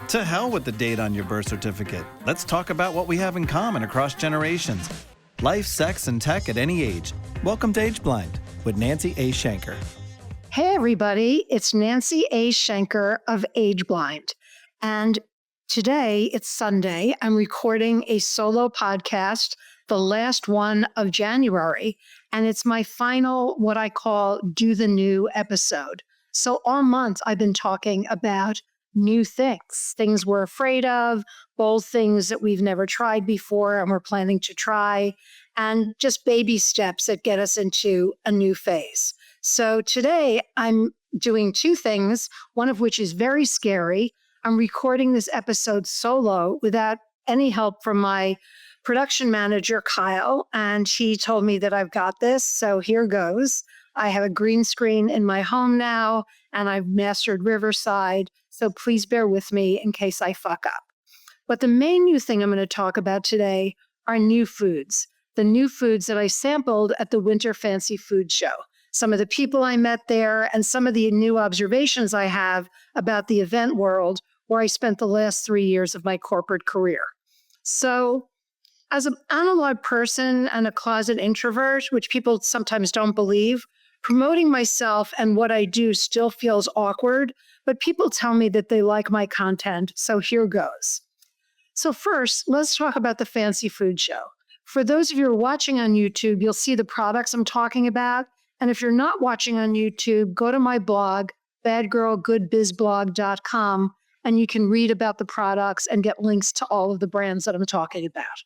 To hell with the date on your birth certificate. Let's talk about what we have in common across generations. Life, sex, and tech at any age. Welcome to Age Blind with Nancy A. Shenker. Hey, everybody. It's Nancy A. Shenker of Age Blind. And today, it's Sunday. I'm recording a solo podcast, the last one of January. And it's my final, what I call, Do the New episode. So all month, I've been talking about new things we're afraid of, bold things that we've never tried before and we're planning to try, and just baby steps that get us into a new phase. So today I'm doing two things, one of which is very scary. I'm recording this episode solo without any help from my production manager, Kyle, and he told me that I've got this. So here goes. I have a green screen in my home now, and I've mastered Riverside. So please bear with me in case I fuck up. But the main new thing I'm going to talk about today are new foods. The new foods that I sampled at the Winter Fancy Food Show. Some of the people I met there and some of the new observations I have about the event world where I spent the last 3 years of my corporate career. So as an analog person and a closet introvert, which people sometimes don't believe, promoting myself and what I do still feels awkward, but people tell me that they like my content, so here goes. So first, let's talk about the Fancy Food Show. For those of you who are watching on YouTube, you'll see the products I'm talking about. And if you're not watching on YouTube, go to my blog, badgirlgoodbizblog.com, and you can read about the products and get links to all of the brands that I'm talking about.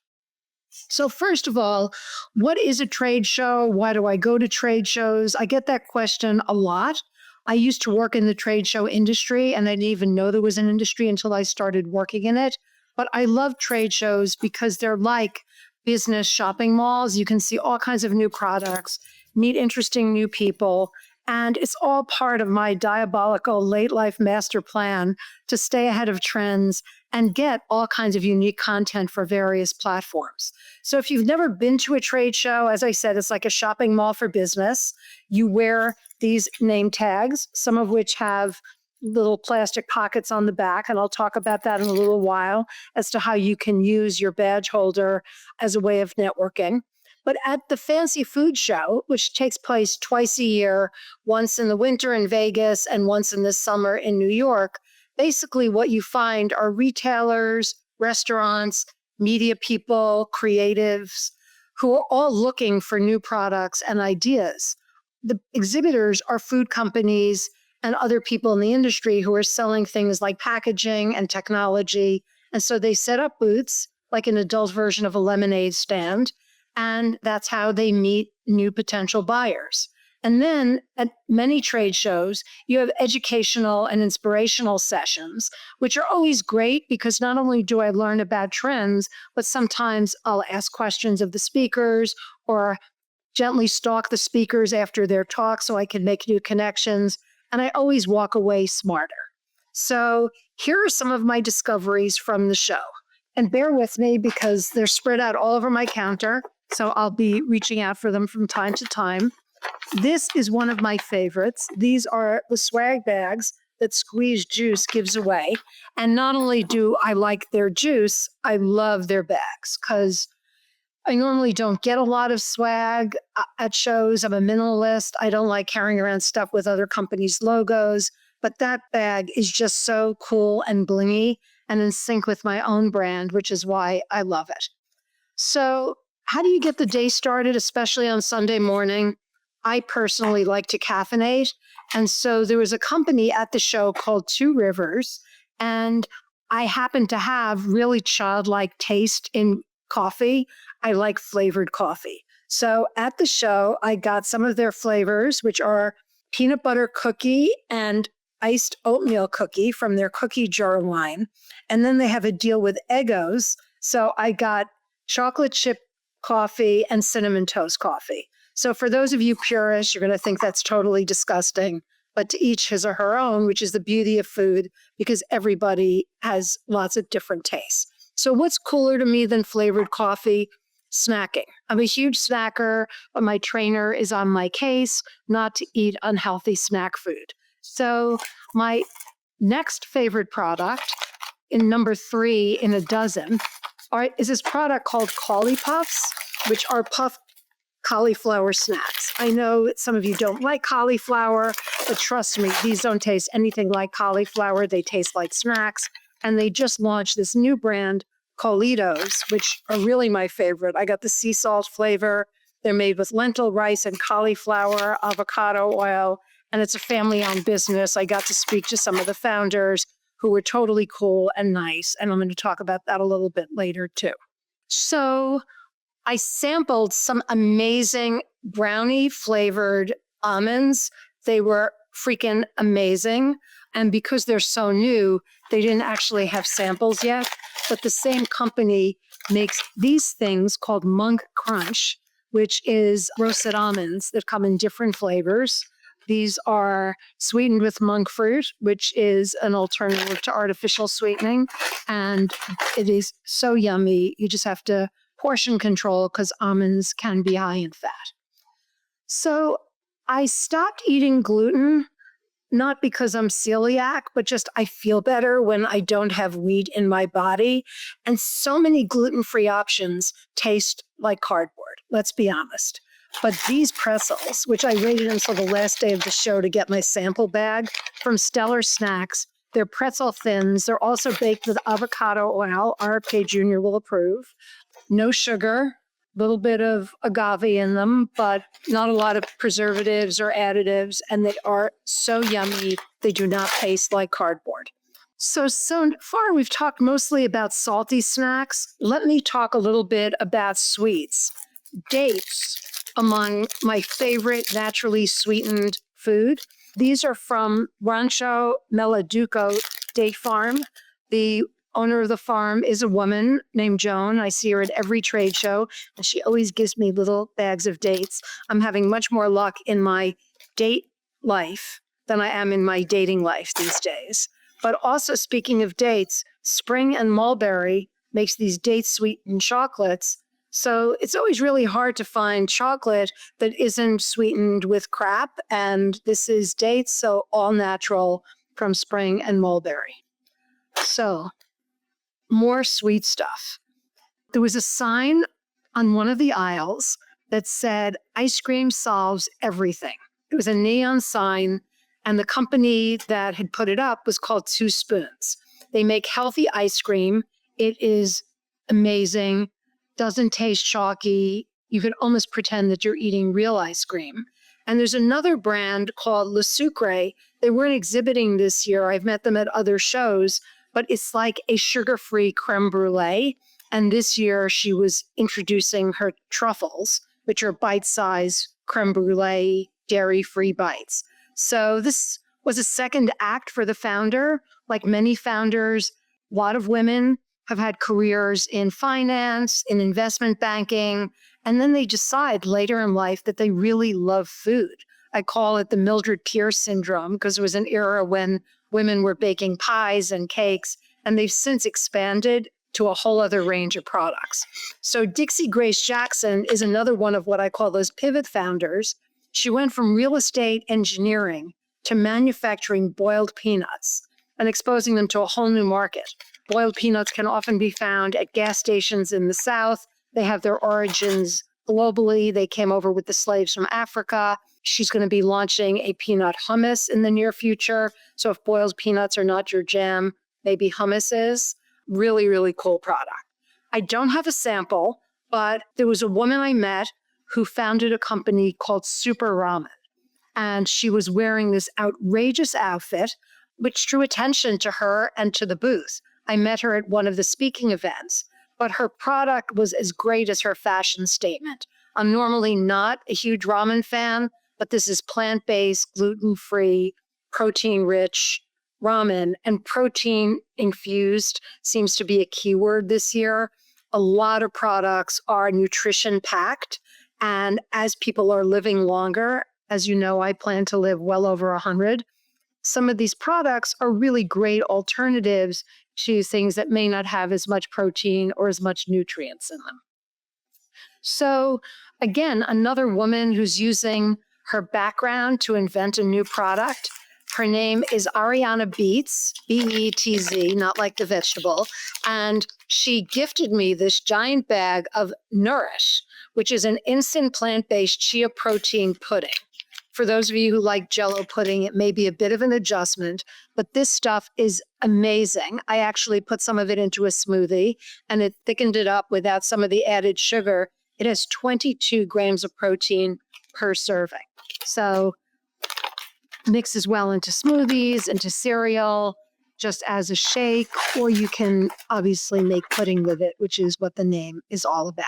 So first of all, what is a trade show? Why do I go to trade shows? I get that question a lot. I used to work in the trade show industry, and I didn't even know there was an industry until I started working in it. But I love trade shows because they're like business shopping malls. You can see all kinds of new products, meet interesting new people, and it's all part of my diabolical late life master plan to stay ahead of trends and get all kinds of unique content for various platforms. So if you've never been to a trade show, as I said, it's like a shopping mall for business. You wear these name tags, some of which have little plastic pockets on the back, and I'll talk about that in a little while as to how you can use your badge holder as a way of networking. But at the Fancy Food Show, which takes place twice a year, once in the winter in Vegas and once in the summer in New York, basically what you find are retailers, restaurants, media people, creatives, who are all looking for new products and ideas. The exhibitors are food companies and other people in the industry who are selling things like packaging and technology. And so they set up booths, like an adult version of a lemonade stand, and that's how they meet new potential buyers. And then at many trade shows, you have educational and inspirational sessions, which are always great because not only do I learn about trends, but sometimes I'll ask questions of the speakers or gently stalk the speakers after their talk so I can make new connections. And I always walk away smarter. So here are some of my discoveries from the show. And bear with me because they're spread out all over my counter. So I'll be reaching out for them from time to time. This is one of my favorites. These are the swag bags that Squeeze Juice gives away. And not only do I like their juice, I love their bags because I normally don't get a lot of swag at shows. I'm a minimalist. I don't like carrying around stuff with other companies' logos. But that bag is just so cool and blingy and in sync with my own brand, which is why I love it. So how do you get the day started, especially on Sunday morning? I personally like to caffeinate. And so there was a company at the show called Two Rivers, and I happen to have really childlike taste in coffee. I like flavored coffee. So at the show, I got some of their flavors, which are peanut butter cookie and iced oatmeal cookie from their cookie jar line. And then they have a deal with Eggos. So I got chocolate chip coffee and cinnamon toast coffee. So for those of you purists, you're going to think that's totally disgusting, but to each his or her own, which is the beauty of food, because everybody has lots of different tastes. So what's cooler to me than flavored coffee? Snacking. I'm a huge snacker, but my trainer is on my case not to eat unhealthy snack food. So my next favorite product in number 3 in a dozen is this product called Cauli Puffs, which are puffed cauliflower snacks. I know that some of you don't like cauliflower, but trust me, these don't taste anything like cauliflower. They taste like snacks. And they just launched this new brand, Colitos, which are really my favorite. I got the sea salt flavor. They're made with lentil rice and cauliflower, avocado oil, and it's a family-owned business. I got to speak to some of the founders who were totally cool and nice, and I'm going to talk about that a little bit later too. So I sampled some amazing brownie-flavored almonds. They were freaking amazing, and because they're so new, they didn't actually have samples yet, but the same company makes these things called Monk Crunch, which is roasted almonds that come in different flavors. These are sweetened with monk fruit, which is an alternative to artificial sweetening. And it is so yummy. You just have to portion control because almonds can be high in fat. So I stopped eating gluten, not because I'm celiac, but just I feel better when I don't have wheat in my body. And so many gluten-free options taste like cardboard, let's be honest. But these pretzels, which I waited until the last day of the show to get my sample bag from Stellar Snacks, they're pretzel thins. They're also baked with avocado oil. RFK Jr. will approve. No sugar, a little bit of agave in them, but not a lot of preservatives or additives. And they are so yummy. They do not taste like cardboard. So far, we've talked mostly about salty snacks. Let me talk a little bit about sweets. Dates, among my favorite naturally sweetened food. These are from Rancho Meladuco Date Farm. The owner of the farm is a woman named Joan. I see her at every trade show, and she always gives me little bags of dates. I'm having much more luck in my date life than I am in my dating life these days. But also, speaking of dates, Spring and Mulberry makes these date sweetened chocolates. So it's always really hard to find chocolate that isn't sweetened with crap. And this is dates, so all natural from Spring and Mulberry. So more sweet stuff. There was a sign on one of the aisles that said, "Ice cream solves everything." It was a neon sign, and the company that had put it up was called Two Spoons. They make healthy ice cream. It is amazing. Doesn't taste chalky. You can almost pretend that you're eating real ice cream. And there's another brand called Le Sucre. They weren't exhibiting this year. I've met them at other shows, but it's like a sugar-free creme brulee. And this year she was introducing her truffles, which are bite-sized creme brulee, dairy-free bites. So this was a second act for the founder. Like many founders, a lot of women have had careers in finance, in investment banking, and then they decide later in life that they really love food. I call it the Mildred Pierce syndrome because it was an era when women were baking pies and cakes, and they've since expanded to a whole other range of products. So Dixie Grace Jackson is another one of what I call those pivot founders. She went from real estate engineering to manufacturing boiled peanuts and exposing them to a whole new market. Boiled peanuts can often be found at gas stations in the South. They have their origins globally. They came over with the slaves from Africa. She's going to be launching a peanut hummus in the near future. So if boiled peanuts are not your jam, maybe hummus is. Really, really cool product. I don't have a sample, but there was a woman I met who founded a company called Super Ramen. And she was wearing this outrageous outfit, which drew attention to her and to the booth. I met her at one of the speaking events, but her product was as great as her fashion statement. I'm normally not a huge ramen fan, but this is plant-based, gluten-free, protein-rich ramen, and protein-infused seems to be a keyword this year. A lot of products are nutrition-packed, and as people are living longer, as you know, I plan to live well over 100, some of these products are really great alternatives to things that may not have as much protein or as much nutrients in them. So again, another woman who's using her background to invent a new product. Her name is Ariana Beets, Beetz, not like the vegetable. And she gifted me this giant bag of Nourish, which is an instant plant-based chia protein pudding. For those of you who like Jell-O pudding, it may be a bit of an adjustment, but this stuff is amazing. I actually put some of it into a smoothie, and it thickened it up without some of the added sugar. It has 22 grams of protein per serving. So mixes well into smoothies, into cereal, just as a shake, or you can obviously make pudding with it, which is what the name is all about.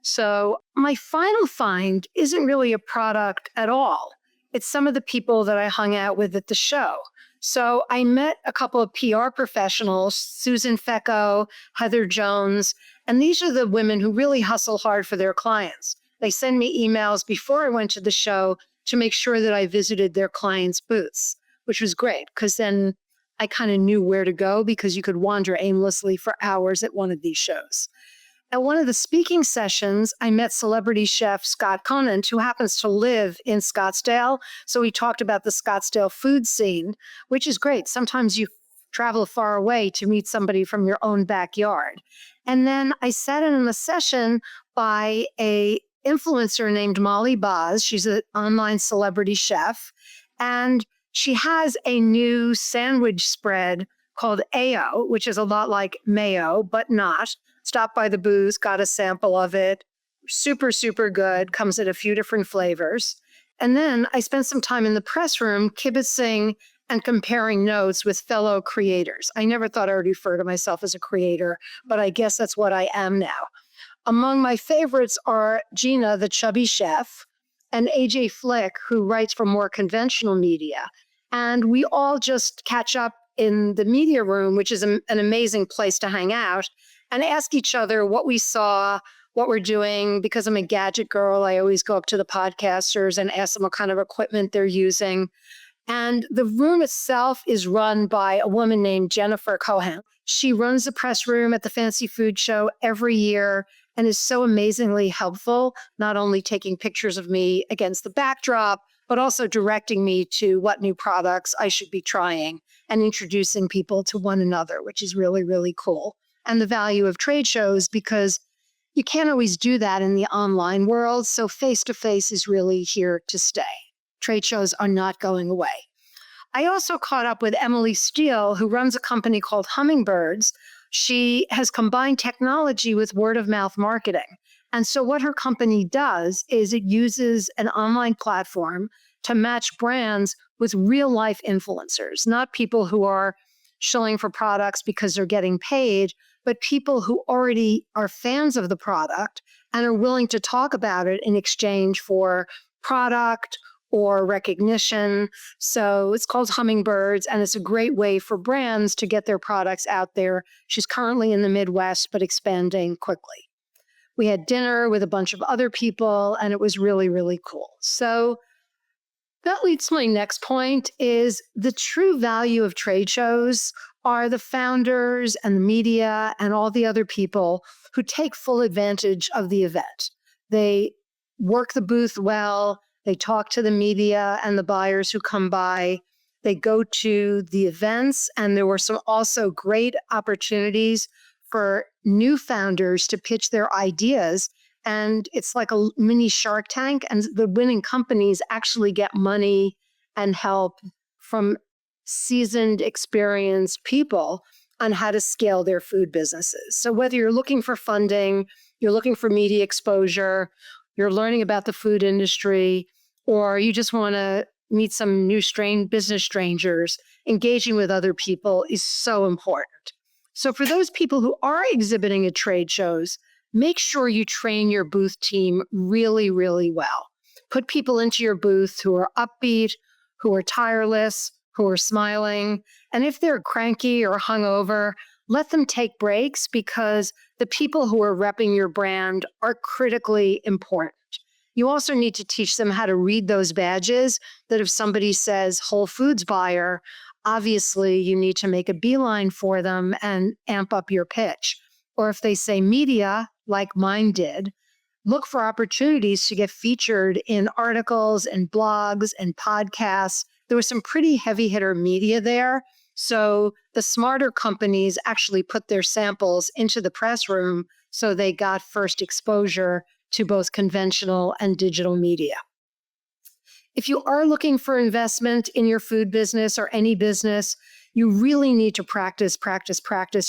So my final find isn't really a product at all. It's some of the people that I hung out with at the show. So I met a couple of PR professionals, Susan Fecco, Heather Jones, and these are the women who really hustle hard for their clients. They send me emails before I went to the show to make sure that I visited their clients' booths, which was great because then I kind of knew where to go because you could wander aimlessly for hours at one of these shows. At one of the speaking sessions, I met celebrity chef Scott Conant, who happens to live in Scottsdale. So we talked about the Scottsdale food scene, which is great. Sometimes you travel far away to meet somebody from your own backyard. And then I sat in a session by a influencer named Molly Boz. She's an online celebrity chef. And she has a new sandwich spread called AO, which is a lot like mayo, but not. Stopped by the booth, got a sample of it. Super, super good. Comes in a few different flavors. And then I spent some time in the press room kibitzing and comparing notes with fellow creators. I never thought I would refer to myself as a creator, but I guess that's what I am now. Among my favorites are Gina, the chubby chef, and AJ Flick, who writes for more conventional media. And we all just catch up in the media room, which is an amazing place to hang out, and ask each other what we saw, what we're doing. Because I'm a gadget girl, I always go up to the podcasters and ask them what kind of equipment they're using. And the room itself is run by a woman named Jennifer Cohen. She runs the press room at the Fancy Food Show every year and is so amazingly helpful, not only taking pictures of me against the backdrop, but also directing me to what new products I should be trying and introducing people to one another, which is really, really cool. And the value of trade shows, because you can't always do that in the online world. So face-to-face is really here to stay. Trade shows are not going away. I also caught up with Emily Steele, who runs a company called Hummingbirds. She has combined technology with word-of-mouth marketing. And so what her company does is it uses an online platform to match brands with real-life influencers, not people who are shilling for products because they're getting paid, but people who already are fans of the product and are willing to talk about it in exchange for product or recognition. So it's called Hummingbirds, and it's a great way for brands to get their products out there. She's currently in the Midwest, but expanding quickly. We had dinner with a bunch of other people, and it was really, really cool. So that leads to my next point is the true value of trade shows are the founders and the media and all the other people who take full advantage of the event. They work the booth well. They talk to the media and the buyers who come by. They go to the events, and there were some also great opportunities for new founders to pitch their ideas. And it's like a mini Shark Tank, and the winning companies actually get money and help from seasoned, experienced people on how to scale their food businesses. So whether you're looking for funding, you're looking for media exposure, you're learning about the food industry, or you just want to meet some new business strangers, engaging with other people is so important. So for those people who are exhibiting at trade shows, make sure you train your booth team really, really well. Put people into your booth who are upbeat, who are tireless, who are smiling. And if they're cranky or hungover, let them take breaks, because the people who are repping your brand are critically important. You also need to teach them how to read those badges, that if somebody says Whole Foods buyer, obviously you need to make a beeline for them and amp up your pitch. Or if they say media, like mine did, look for opportunities to get featured in articles and blogs and podcasts there was some pretty heavy hitter media there. So the smarter companies actually put their samples into the press room so they got first exposure to both conventional and digital media. If you are looking for investment in your food business or any business, you really need to practice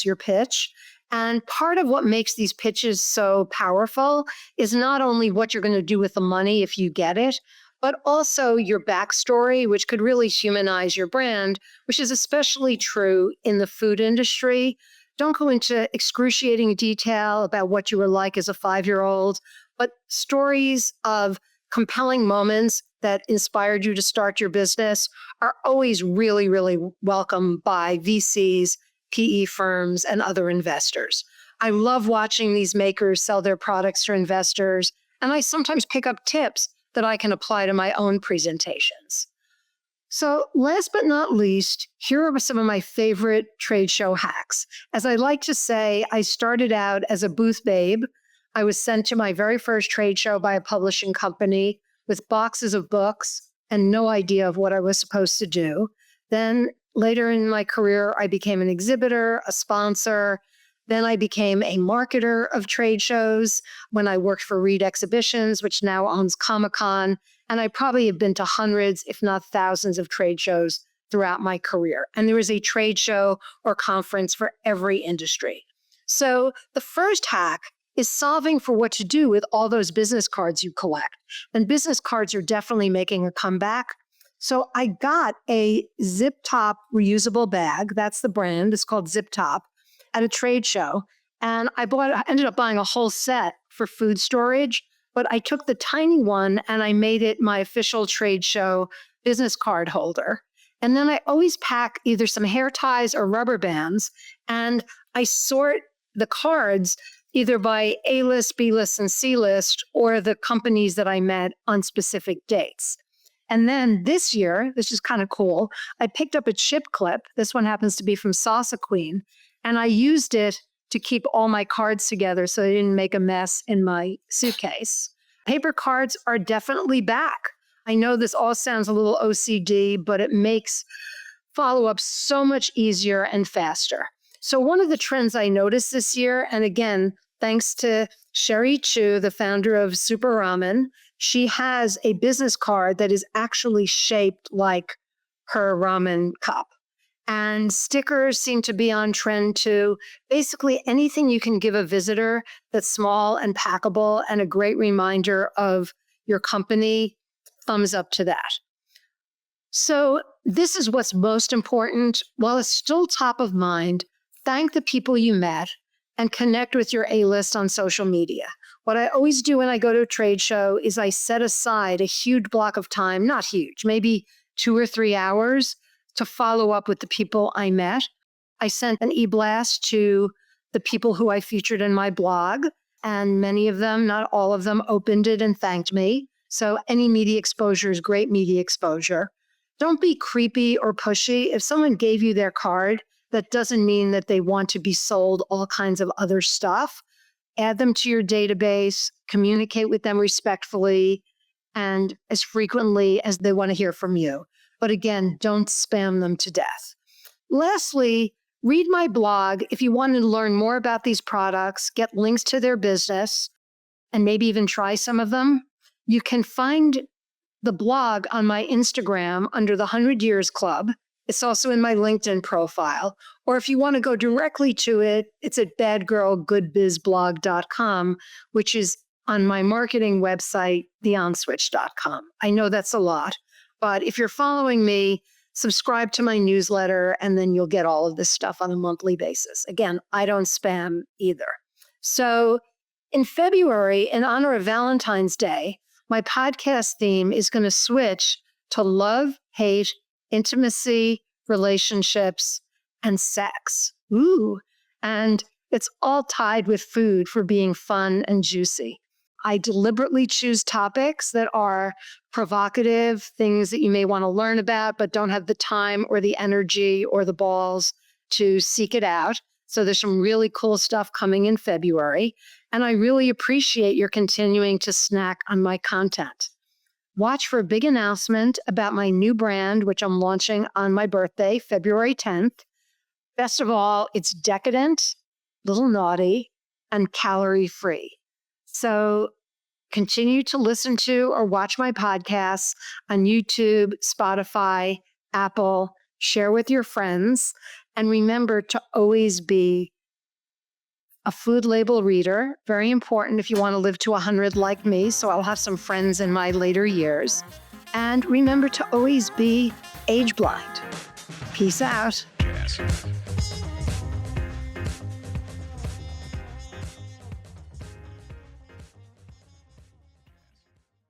your pitch. And part of what makes these pitches so powerful is not only what you're going to do with the money if you get it, but also your backstory, which could really humanize your brand, which is especially true in the food industry. Don't go into excruciating detail about what you were like as a 5-year-old, but stories of compelling moments that inspired you to start your business are always really, really welcome by VCs, PE firms, and other investors. I love watching these makers sell their products to investors, and I sometimes pick up tips that I can apply to my own presentations. So last but not least, here are some of my favorite trade show hacks. As I like to say, I started out as a booth babe. I was sent to my very first trade show by a publishing company with boxes of books and no idea of what I was supposed to do. Then later in my career, I became an exhibitor, a sponsor. Then I became a marketer of trade shows when I worked for Reed Exhibitions, which now owns Comic-Con. And I probably have been to hundreds, if not thousands, of trade shows throughout my career. And there is a trade show or conference for every industry. So the first hack is solving for what to do with all those business cards you collect. And business cards are definitely making a comeback. So I got a zip top reusable bag. That's the brand. It's called Zip Top at a trade show. And I ended up buying a whole set for food storage, but I took the tiny one and I made it my official trade show business card holder. And then I always pack either some hair ties or rubber bands, and I sort the cards either by A-list, B-list, and C-list, or the companies that I met on specific dates. And then this year, this is kind of cool, I picked up a chip clip. This one happens to be from Salsa Queen, and I used it to keep all my cards together so they didn't make a mess in my suitcase. Paper cards are definitely back. I know this all sounds a little OCD, but it makes follow-up so much easier and faster. So one of the trends I noticed this year, and again, thanks to Sherry Chu, the founder of Super Ramen, she has a business card that is actually shaped like her ramen cup. And stickers seem to be on trend too. Basically, anything you can give a visitor that's small and packable and a great reminder of your company, thumbs up to that. So this is what's most important. While it's still top of mind, thank the people you met and connect with your A-list on social media. What I always do when I go to a trade show is I set aside a huge block of time, not huge, maybe 2 or 3 hours to follow up with the people I met. I sent an e-blast to the people who I featured in my blog, and many of them, not all of them, opened it and thanked me. So any media exposure is great media exposure. Don't be creepy or pushy. If someone gave you their card, that doesn't mean that they want to be sold all kinds of other stuff. Add them to your database, communicate with them respectfully, and as frequently as they want to hear from you. But again, don't spam them to death. Lastly, read my blog if you want to learn more about these products, get links to their business, and maybe even try some of them. You can find the blog on my Instagram under the 100 Years Club. It's also in my LinkedIn profile. Or if you want to go directly to it, it's at badgirlgoodbizblog.com, which is on my marketing website, theonswitch.com. I know that's a lot, but if you're following me, subscribe to my newsletter, and then you'll get all of this stuff on a monthly basis. Again, I don't spam either. So in February, in honor of Valentine's Day, my podcast theme is going to switch to love, hate, intimacy, relationships, and sex. Ooh. And it's all tied with food for being fun and juicy. I deliberately choose topics that are provocative, things that you may want to learn about, but don't have the time or the energy or the balls to seek it out. So there's some really cool stuff coming in February. And I really appreciate your continuing to snack on my content. Watch for a big announcement about my new brand, which I'm launching on my birthday, February 10th. Best of all, it's decadent, little naughty, and calorie-free. So continue to listen to or watch my podcasts on YouTube, Spotify, Apple. Share with your friends. And remember to always be a food label reader. Very important if you want to live to 100 like me. So I'll have some friends in my later years. And remember to always be age blind. Peace out. Yes.